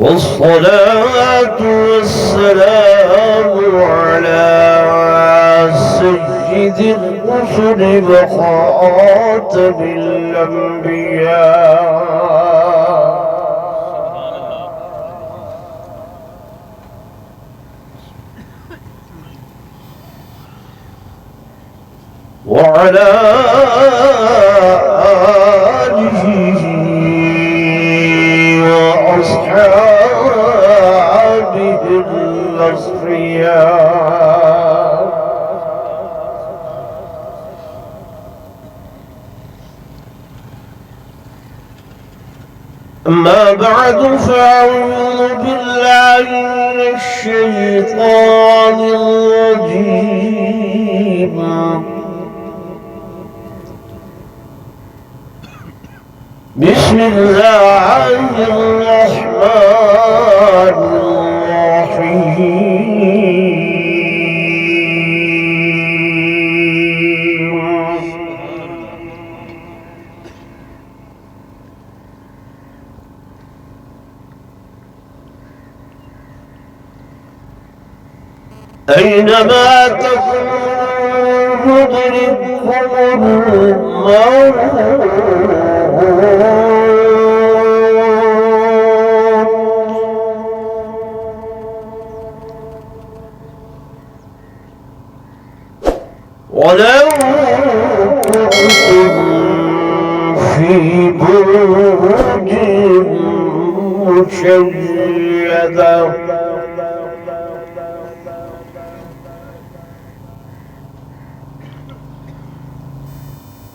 والصلاة والسلام على سيد الرسل وخاتم الأنبياء وعلى آله وأصحابه الأصفياء. أما بعد فأعوذ بالله من الشيطان الرجيم. بسم الله الرحمن الرحيم. أينما تكونوا يدرككم الموت ولو كنتم في بروج مشيدة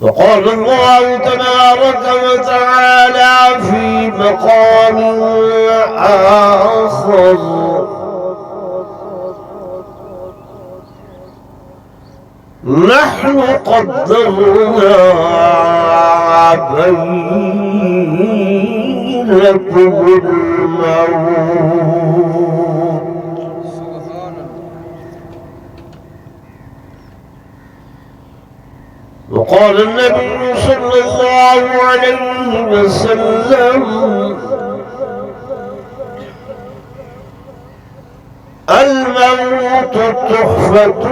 وقال الله تبارك وتعالى في مقام آخر نحن قدرنا بينكم الموت وقال النبي صلى الله عليه وسلم الموت تحفة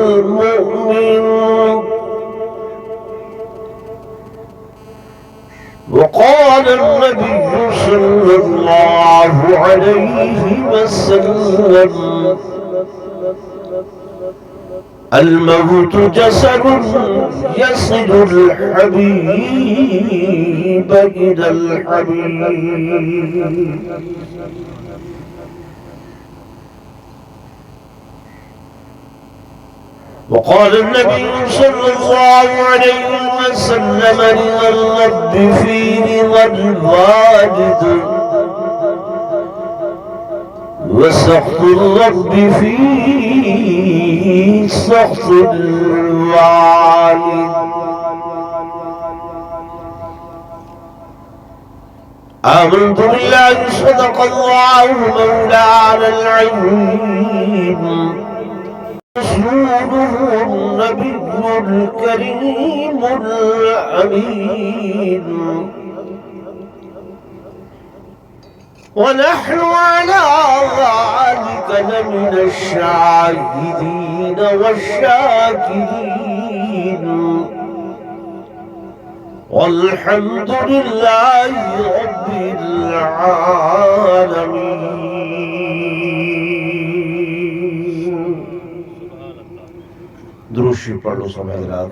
المؤمن وقال النبي صلى الله عليه وسلم الموت جسد يصل الحبيب إلى الحبيب وقال النبي صلى الله عليه وسلم رضا الرب في رضا الوالد وسخط الرب في سخط الوالد. آمنت بالله صدق الله مولانا العظيم رسوله النبي الكريم الأمين ونحن على ذلك لمن الشاهدين والشاكرين والحمد لله رب العالمين. درود شریف پڑھ لو سب حضرات.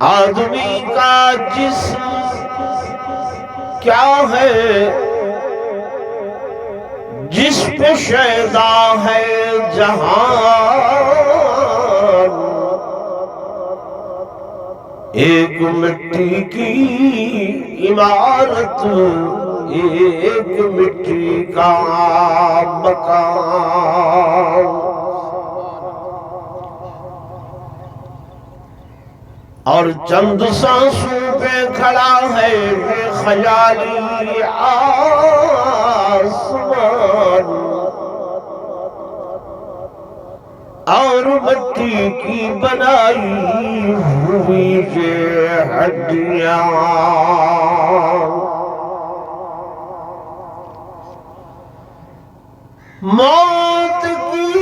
آدمی کا جسم کیا ہے جس پہ شیدا ہے جہان، ایک مٹی کی عمارت ایک مٹی کا مکان، اور چند سانسوں پہ کھڑا ہے یہ خیالی آسمان، اور مٹی کی بنائی ہوئی یہ ہڈیاں، موت کی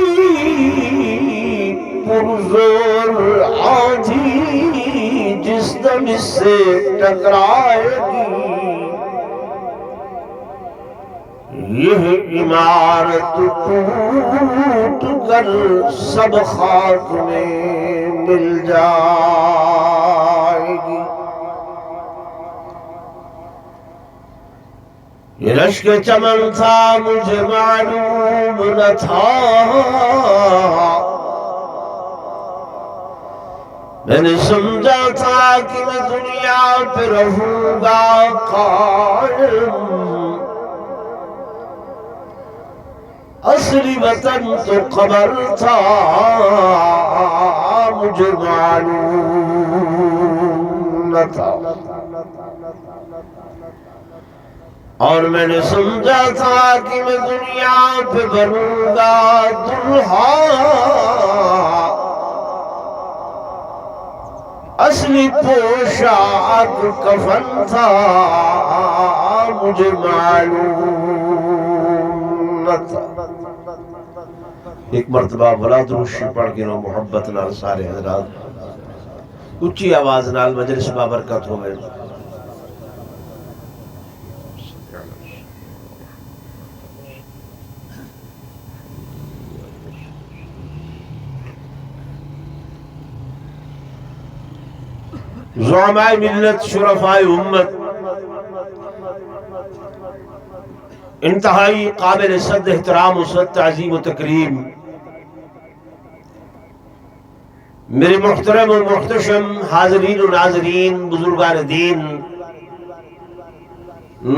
پرزور آندھی جس دم اس سے ٹکرائے گی، یہ عمارت ٹوٹ کر سب خاک میں مل جائے گی۔ یہ رشک چمن تھا مجھے معلوم نہ تھا، میں نے سمجھا تھا کہ میں دنیا پہ رہوں گا قائم، اصلی وطن تو قبر تھا مجھے معلوم نہ تھا، اور میں نے سمجھا تھا کہ میں دنیا پہ بنوں گا دلہا، اصلی پوشاک کفن تھا مجھے معلوم نہ تھا۔ ایک مرتبہ بلا دروشی پڑھ کے نو محبت نال سارے حضرات اچھی آواز نال مجلس بابرکت ہو گئے۔ زعماء ملت، شرفاء امت، انتہائی قابل صد احترام و صد تعظیم و تکریم میرے محترم و محتشم حاضرین و ناظرین، بزرگان دین،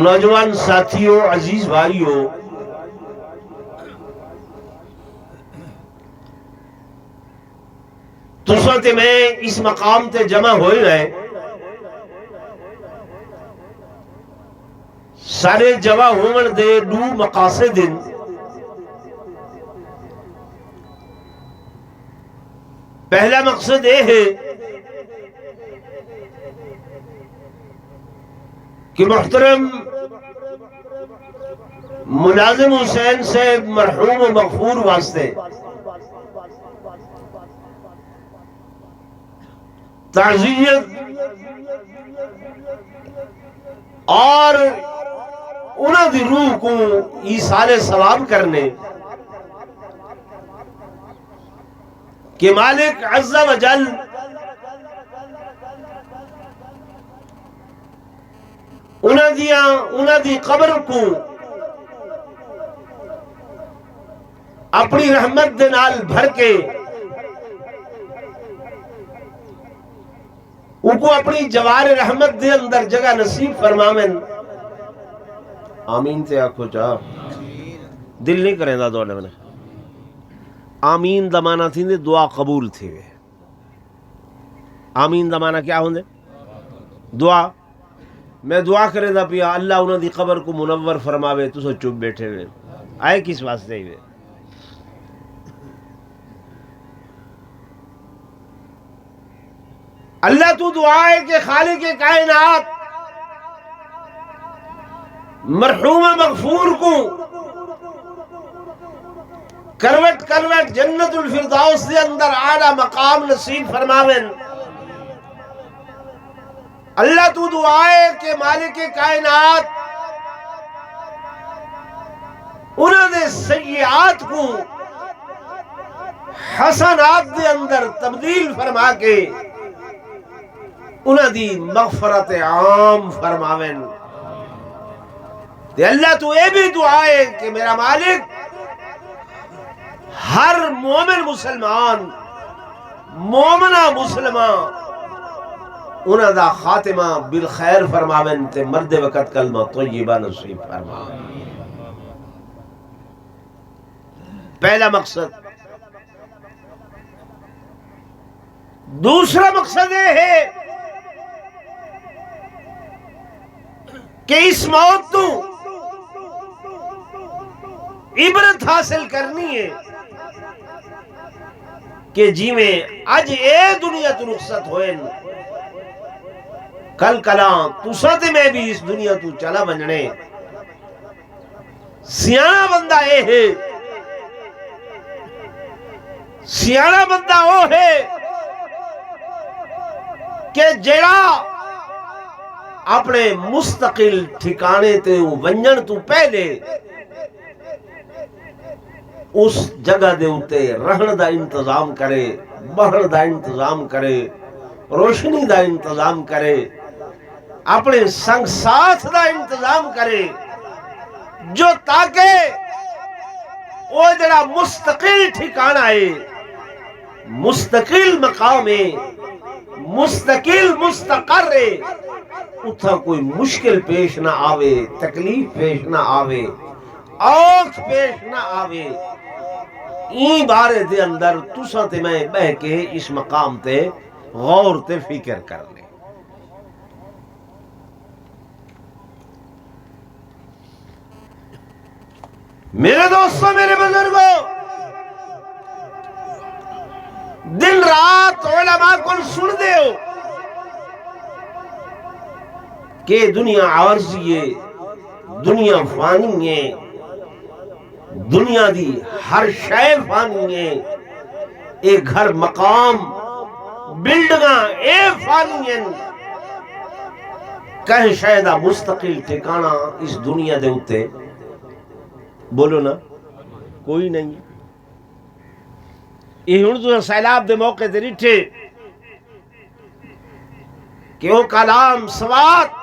نوجوان ساتھیوں، عزیز بھائیوں، تسوت میں اس مقام تے جمع ہوئے ہیں، سارے جمع ہومن دے دو مقاصد دن، پہلا مقصد یہ ہے کہ محترم ملازم حسین سے مرحوم و مغفور واسطے تعزیت اور انہاں دی روح کو ایصال ثواب کرنے کہ مالک عز و جل انہاں دی قبر کو اپنی رحمت دے نال بھر کے ان کو اپنی جوار رحمت دے اندر جگہ نصیب فرماویں۔ آمین تے آکھو چاہ دل نہیں کریں دا دعا لگنے، آمین دا معنی تھی دے دعا قبول تھی وے، آمین دا معنی کیا ہوندے؟ دعا۔ میں دعا کرے دا پیا اللہ انہوں دی قبر کو منور فرماوے، تو سو چپ بیٹھے ہوئے آئے کس واسطے ہوئے؟ اللہ تو دعا ہے کہ خالق کائنات مرحوم مغفور کو کروٹ کروٹ جنت الفردوس دے اندر اعلیٰ مقام نصیب فرماویں۔ اللہ تو دعا ہے کہ مالک کائنات انہوں نے سیئات کو حسنات دے اندر تبدیل فرما کے انہاں دی مغفرت عام فرماویں تے اللہ تو اے بھی دعا ہے کہ میرا مالک ہر مومن مسلمان مومنہ مسلمہ انہاں دا خاتمہ بالخیر فرماویں تے مرد وقت کلمہ طیبہ نصیب فرماویں۔ پہلا مقصد۔ دوسرا مقصد یہ ہے کہ اس موت تو عبرت حاصل کرنی ہے کہ جی میں اج اے دنیا تو رخصت ہوئے کل کلاں تساں تے میں بھی اس دنیا تو چلا بننے۔ سیاںا بندہ اے ہے، سیاںا بندہ وہ ہے کہ جڑا اپنے مستقل ٹھکانے تے ونجن تو پہلے اس جگہ دے اتے رہن دا انتظام کرے، بہن دا انتظام کرے، روشنی دا انتظام کرے، اپنے سنگ ساتھ دا انتظام کرے، جو تاکہ وہ جڑا مستقل ٹھکانہ ہے، مستقل مقام ہے، مستقل مستقر ہے، اتھا کوئی مشکل پیش نہ آوے، تکلیف پیش نہ آوے، آنکھ پیش نہ آوے۔ این بارے دے اندر تساں تے میں بہ کے اس مقام تے غور تے فکر کر لیں۔ میرے دوستوں، میرے بزرگوں، دن رات علماء کو سن دے ہو کہ دنیا عارضی ہے، دنیا فانی ہے، دنیا دی ہر شے فانی ہے، ایک گھر مقام بلڈنگاں اے فانی ہیں، کہیں شاید مستقل ٹھکانہ اس دنیا دے اتے بولو نا کوئی نہیں۔ یہ ہن تو سیلاب دے موقع تے ڈٹھے کہ وہ کلام سوات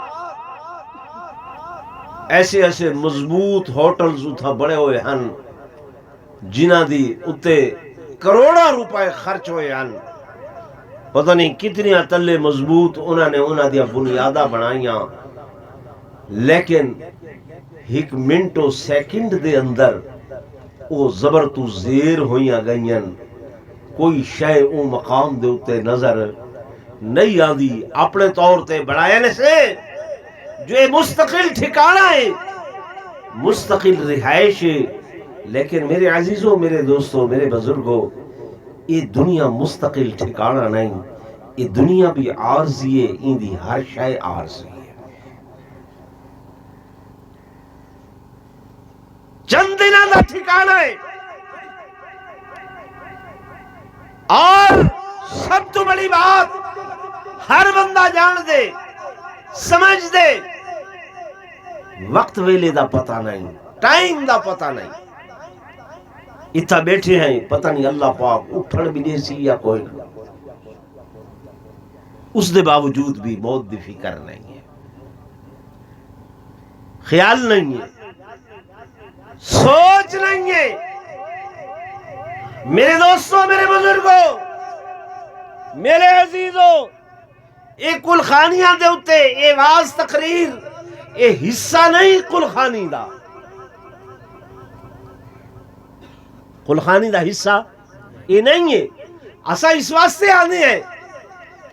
ایسے ایسے مضبوط ہوٹلز اتھا بڑے ہوئے ہن جنہ دی اتے کروڑا روپے خرچ ہوئے ہن، پتہ نہیں کتنی تلے مضبوط انہاں دیا بنیادہ بنائیاں، لیکن ایک منٹ و سیکنڈ دے اندر وہ زبر تو زیر ہوئیاں گئیاں، کوئی شے او مقام دے اتے نظر نہیں آدھی۔ اپنے طور تے بڑھائے سے جو مستقل ٹھکانہ ہے، مستقل رہائش ہے، لیکن میرے عزیزوں، میرے دوستوں، میرے بزرگوں، یہ دنیا مستقل ٹھکانہ نہیں، یہ دنیا بھی عارضی ہے، ان دی ہر شے عارضی ہے۔ چند دنوں دا ٹھکانہ ہے، اور سب تو بڑی بات ہر بندہ جان دے، سمجھ دے، وقت ویلے دا پتہ نہیں، ٹائم دا پتہ نہیں۔ اتھا بیٹھے ہیں، پتہ نہیں اللہ پاک اٹھن بھی دے سی یا کوئی نہیں، اس دے باوجود بھی موت دی فکر نہیں ہے، خیال نہیں ہے، سوچ نہیں ہے۔ میرے دوستوں، میرے بزرگوں، میرے عزیزوں، یہ کل خانیاں دے اتے یہ واز تقریر یہ حصہ نہیں کل خانی دا، کل خانی دا حصہ یہ نہیں ہے۔ اسا اس واسطے آنے ہیں،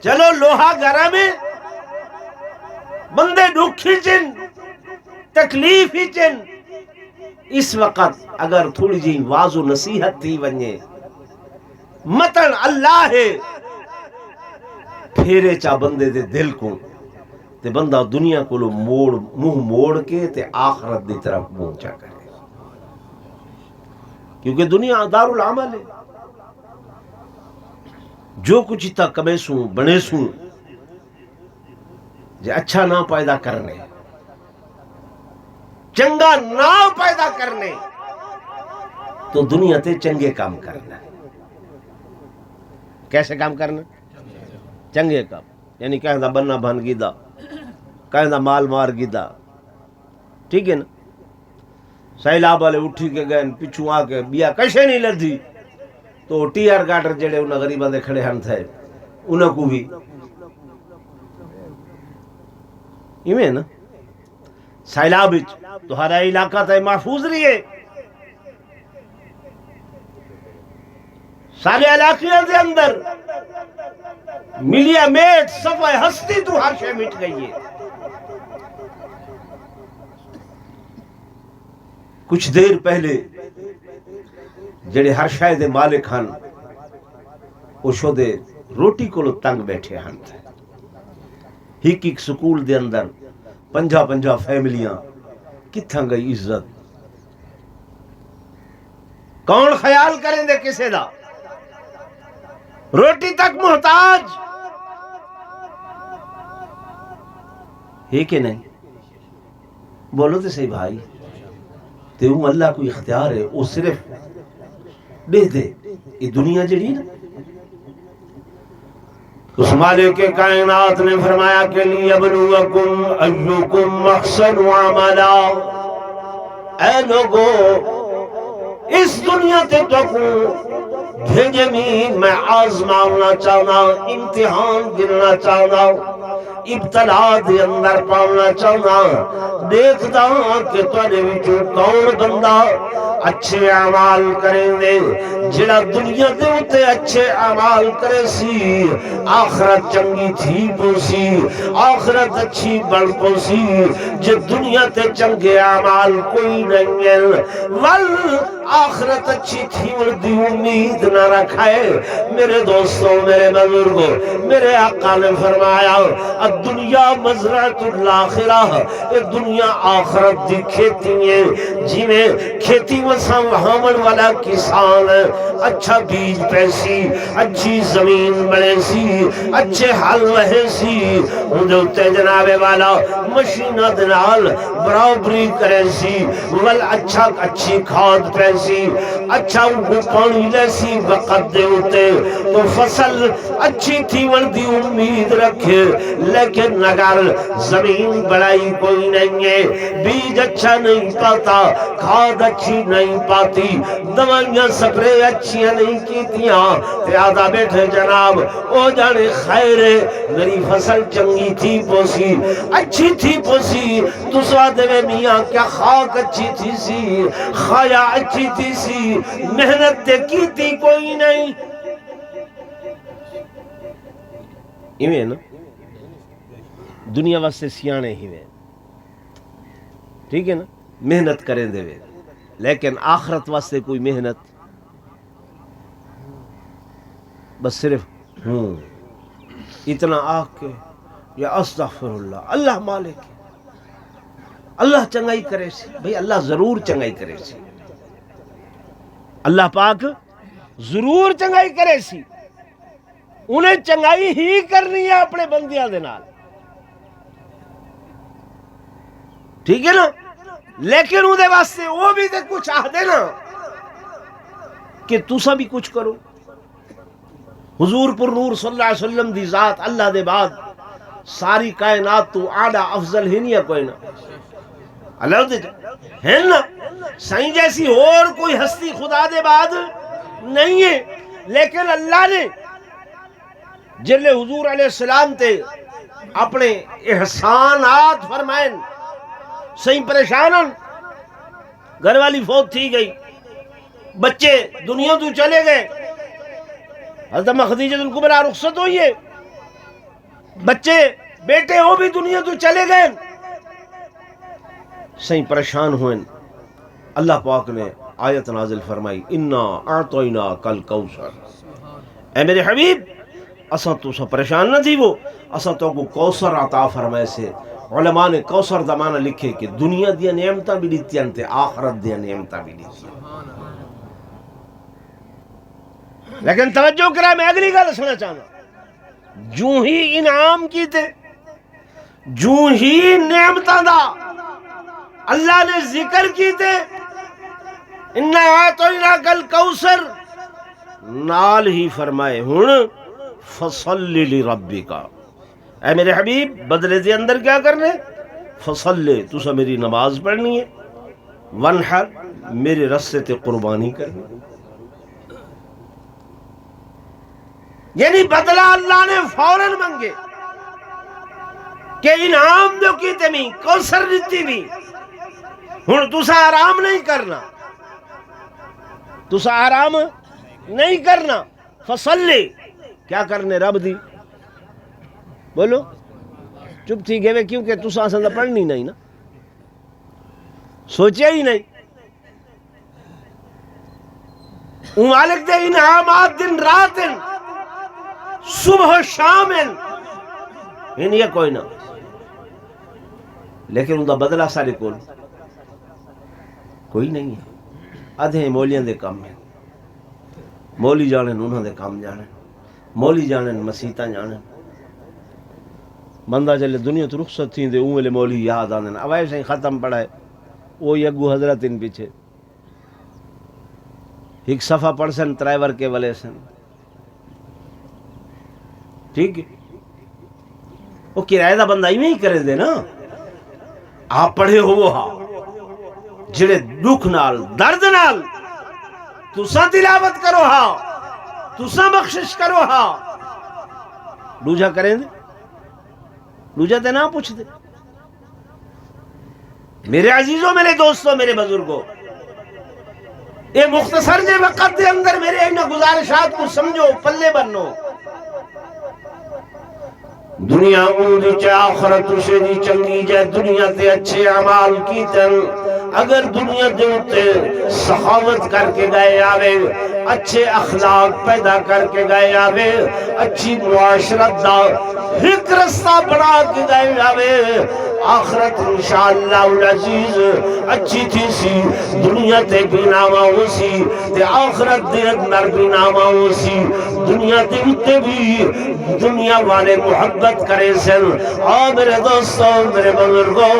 چلو لوہا گھر میں بندے دکھی چن، تکلیف ہی چن، اس وقت اگر تھوڑی جی واز و نصیحت تھی ونجے، متن اللہ ہے، پھیرے چا بندے دے دل کو تے بندہ دنیا کو منہ موڑ کے تے آخرت دی طرف پہنچا کرے، کیونکہ دنیا دار العمل ہے۔ جو کچھ تا کمے سوں بنے سوں جے اچھا نہ پیدا کرنے، چنگا نہ پیدا کرنے، تو دنیا تے چنگے کام کرنا۔ کیسے کام کرنا؟ چنگے کام۔ یعنی کہیں دا بننا بن گیدا، کہیں دا مال مار گیدا، ٹھیک ہے نا. سیلاب والے اٹھی کے گئے پچھو آ کے بیا کشے نہیں لدھی تو ٹی آر گاٹر جڑے انہاں غریباں دے کھڑے ہن تھے انہاں کو بھی ایویں نا. سیلاب تمہارا علاقہ تے محفوظ رہی ہے، سارے علاقے دے اندر ملیا میٹ صفحہ ہستی تو ہر شے مٹ گئی ہے. کچھ دیر پہلے جڑے ہر شے دے مالک ہن او شودے روٹی کولو تنگ بیٹھے ہن. ہک ہک سکول دے اندر 50 فیملیاں کتھاں گئی عزت؟ کون خیال کریں دے کسے دا؟ روٹی تک محتاج ہے کہ نہیں؟ بولو تو صحیح بھائی. تے اللہ کو اختیار ہے، وہ صرف دے دے. یہ دنیا جڑی نا، اس مالک کے کائنات نے فرمایا کہ لیبلوکم ایکم احسن عملا. اے لوگو اس دنیا تے تو زمین میں آزمانا چاہنا، امتحان گرنا چاہنا، ابتلا دے اندر پانا چاہنا. دیکھتا کہ تواڈے وچوں کون بندہ اچھے اعمال کریں دے. جڑا دنیا دے اتے اچھے اعمال کرے سی آخرت چنگی تھی پوسی، آخرت اچھی بڑھ پوسی. جے دنیا تے چنگے اعمال کوئی نہیں ہے ول آخرت اچھی تھی دی امید نہ رکھائے. میرے دوستوں، میرے بزرگوں، میرے آقا نے فرمایا الدنیا مزرعۃ الاخرہ، یہ دنیا آخرت دی کھیتی ہے. جی میں کھیتی وساں وہاون والا کسان اچھا بیج پیسی، اچھی زمین بڑے سی، اچھے حل وہے سی، اندھوتے جناب والا مشینہ دنال برابری کرے سی، ول اچھی کھاد پیسی، اچھا انکو پانی لے سی وقت دے ہوتے تو فصل اچھی تھی وردی امید رکھے. لیکن اگر زمین بڑائی کوئی نہیں ہے، بیج اچھا نہیں پاتا، کھاد اچھی نہیں پاتی، دوائیاں سپرے اچھیاں نہیں کیتیاں، پیادہ بیٹھے جناب او جانے خیر میری فصل چنگی تھی پوسی، اچھی تھی پوسی. تو سوادے میں میاں کیا خاک اچھی تھی سی، خایا اچھی تھی سی، محنت تے کی تھی کوئی نہیں. ایویں نا دنیا واسطے سیانے ہی وے، ٹھیک ہے نا، محنت کریں دے وے. لیکن آخرت واسطے کوئی محنت بس صرف اتنا آگ کے یا استغفر اللہ، اللہ مالک ہے، اللہ چنگائی کرے سی. بھئی اللہ ضرور چنگائی کرے سی، اللہ پاک ضرور چنگائی کرے سی. انہیں چنگائی ہی کرنی ہے اپنے بندیاں دے نال، ٹھیک ہے نا. لیکن وہ دے واسطے وہ بھی دے کچھ آہدے نا کہ تُسا بھی کچھ کرو. حضور پر نور صلی اللہ علیہ وسلم دی ذات اللہ دے بعد ساری کائنات تو اعلیٰ افضل ہی نہیں ہے کوئی نا، اللہ دے ہے نا. سائیں جیسی اور کوئی ہستی خدا دے بعد نہیں ہے. لیکن اللہ نے جلے حضور علیہ السلام تے اپنے احسانات فرمائیں. سائیں پریشانن، گھر والی فوت تھی گئی، بچے دنیا تو چلے گئے، حضرت خدیجہ الکبریٰ رخصت ہوئی ہے، بچے بیٹے وہ بھی دنیا تو چلے گئے. سائیں پریشان ہوئے. اللہ پاک نے آیت نازل فرمائی انا اعطیناک الکوثر. اے میرے حبیب اساں تو سا پریشان نہ تھی، وہ اساں تو کو کوثر عطا فرمائے سے. علماء نے کوثر دا معنی لکھے کہ دنیا دیا نعمتاں بھی دیتیاں تے آخرت دیا نعمتاں بھی دیتیاں. لیکن توجہ کرا، میں اگلی گل سنا چاہنا، جو ہی انعام کیتے، جو ہی نعمتاں دا اللہ نے ذکر کیتے، انا اعطیناک الکوثر، نال ہی فرمائے ہن فصل لربک، اے میرے حبیب بدلے دے اندر کیا کرنے؟ فصلی تسا میری نماز پڑھنی ہے، ونحر میرے رستے تے قربانی کرنی، یعنی بدلہ اللہ نے فوراً منگے کہ انعام جو کی تمی کوثر دیتی بھی ہن تسا آرام نہیں کرنا، تسا آرام نہیں کرنا، فصلی کیا کرنے رب دی، بولو چپ تھی گئے کیونکہ تسا اصل پڑھنی نہیں نا، سوچیا ہی نہیں، مالک دے انعامات دن رات صبح و شام ان یہ کوئی نہ، لیکن ان کا بدلہ سارے کول کوئی نہیں ہے، ادھے مولیاں دے کام ہے، مولی جانن انہاں دے کام جانن، مولی جانن مسیتاں جانن، بندہ چلے دنیا تو رخصت تھی دے اون ویلے مولی یاد آندن، اوائے سے ختم پڑھا ہے وہی اگو حضرت ان پیچھے ایک صفحہ پڑھ سن ترائیور کے والے سن، ٹھیک ہے وہ کرایہ دا بندہ ہی نہیں کرے دے نا، آپ پڑھے ہو ہاں جڑے دکھ نال درد نال تساں تلاوت کرو ہاں، تساں بخشش کرو ہاں، دوجا کریں دے، دوجا تے نہ پوچھ دے۔ میرے عزیزوں، میرے دوستوں، میرے بزرگوں، یہ مختصر جے وقت دے اندر میرے ان گزارشات کو سمجھو، پلے بنو، دنیا اندی چے آخرت سے دی چنگی جے، دنیا تے اچھے اعمال کیتن، اگر دنیا دے اتے سخاوت کر کے گئے آوے، اچھے اخلاق پیدا کر کے گئے آوے، اچھی معاشرت دا ایک رستہ بنا کے گئے آوے، آخرت انشاءاللہ العزیز اچھی تھی سی، دنیا تے بھی نامہ ہو سی تے آخرت دے اندر بھی نامہ ہو سی، دنیا تے اتے بھی دنیا والے محبت کرے سن۔ میرے دوستوں، میرے بزرگوں،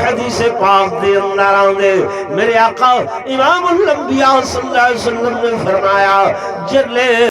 حدیث پاک دے اندر آندے میرے آقا امام الانبیاء صلی اللہ علیہ وسلم نے فرمایا جلے